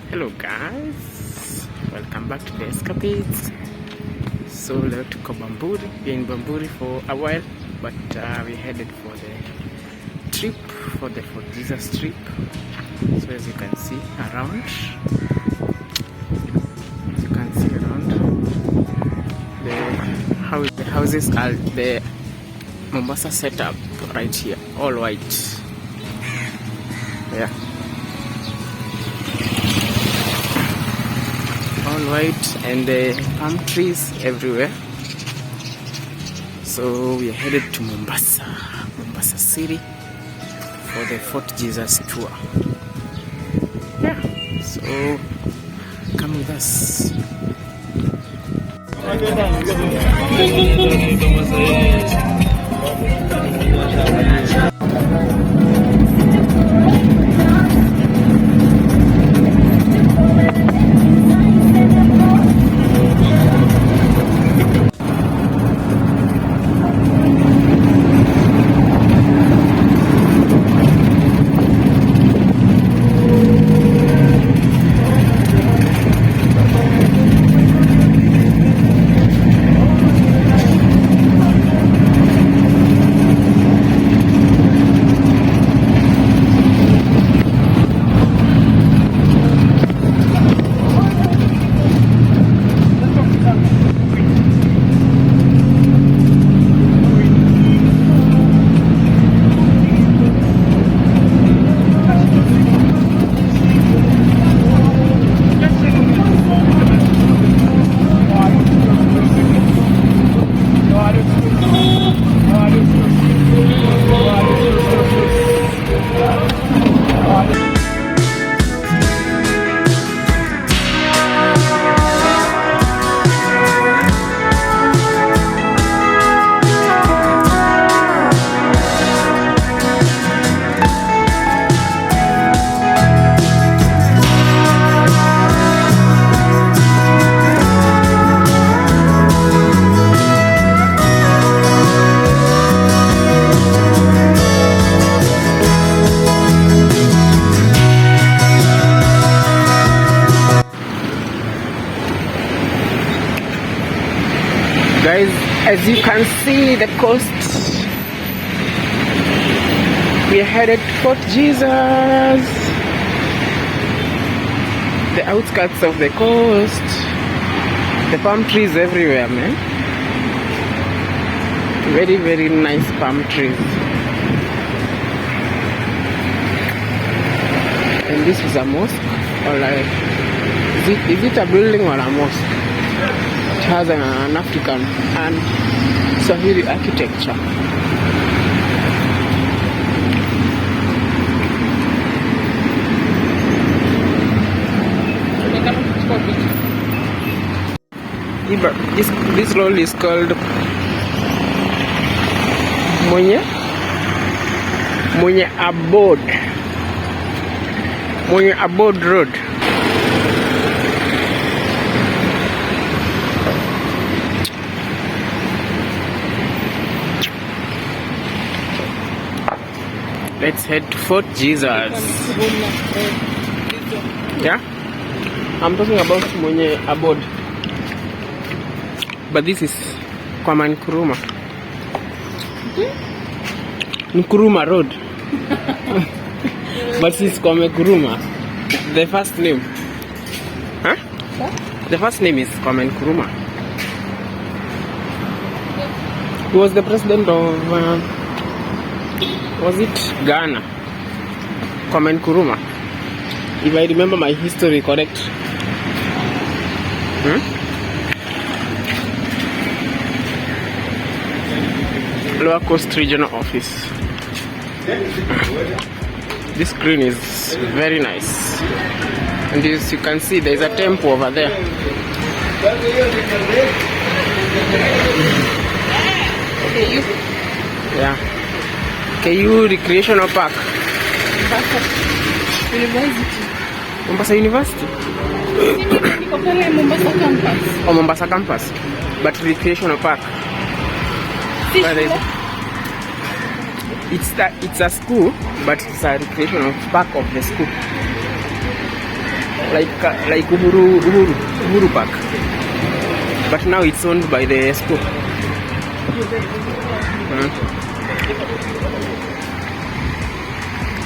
Hello guys, welcome back to the Escapades. So leo tuko Bamburi. We're in Bamburi for a while, but we headed for the trip, for the Fort Jesus trip. So as you can see around, the houses are the Mombasa setup right here, all white. Yeah. White, and palm trees everywhere. So we are headed to Mombasa City for the Fort Jesus tour. Yeah, so come with us. Guys, as you can see the coast, we are headed to Fort Jesus, the outskirts of the coast, the palm trees everywhere, man. Very, very nice palm trees. And this is a mosque, or like, is it a building or a mosque? It has an African and Swahili architecture. This road is called Mwenye Abode Road. Let's head to Fort Jesus. Yeah? I'm talking about Mwenye Abode. But this is Kwama Nkrumah. Nkrumah Road. But this is Kwame Nkrumah. The first name. Huh? The first name is Kwame Nkrumah. He was the president of... was it Ghana? Kwame Nkrumah, if I remember my history correct. Lower Coast Regional Office. This green is very nice, and as you can see, there is a temple over there. Yeah. KU Recreational Park. Mombasa University. Mombasa campus. Oh, Mombasa campus. But Recreational Park. It's a school, but it's a recreational park of the school. like Uhuru Park, but now it's owned by the school.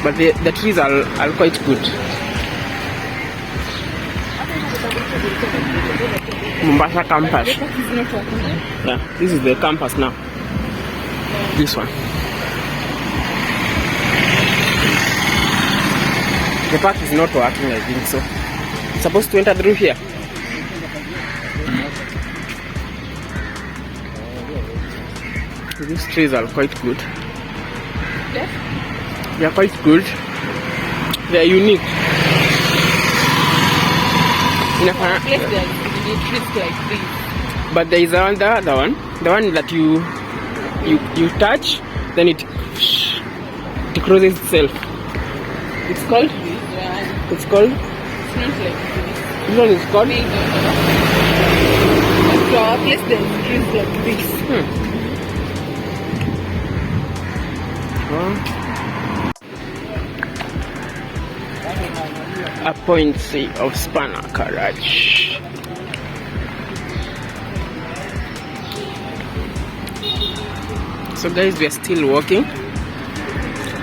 But the trees are quite good. Mombasa campus. Yeah, this is the campus now. This one. The park is not working, I think so. It's supposed to enter through here. These trees are quite good. Yes? They are quite good. They are unique. But there is the other one, the one that you touch, then it crosses itself. It's called? It's called? Smells like this. This one is called? So our place there's trees like this. A point C of Spanner Garage. So guys, we are still walking.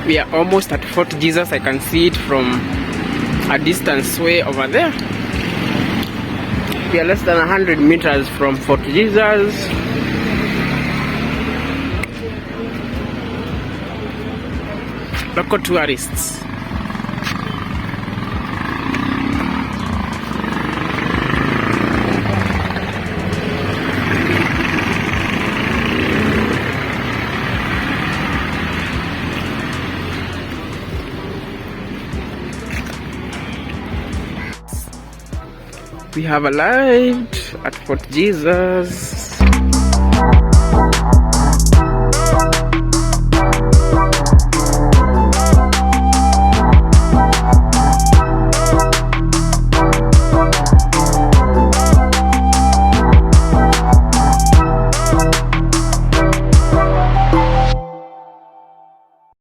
We are almost at Fort Jesus. I can see it from a distance way over there. We are less than 100 meters from Fort Jesus. Local tourists. We have arrived at Fort Jesus.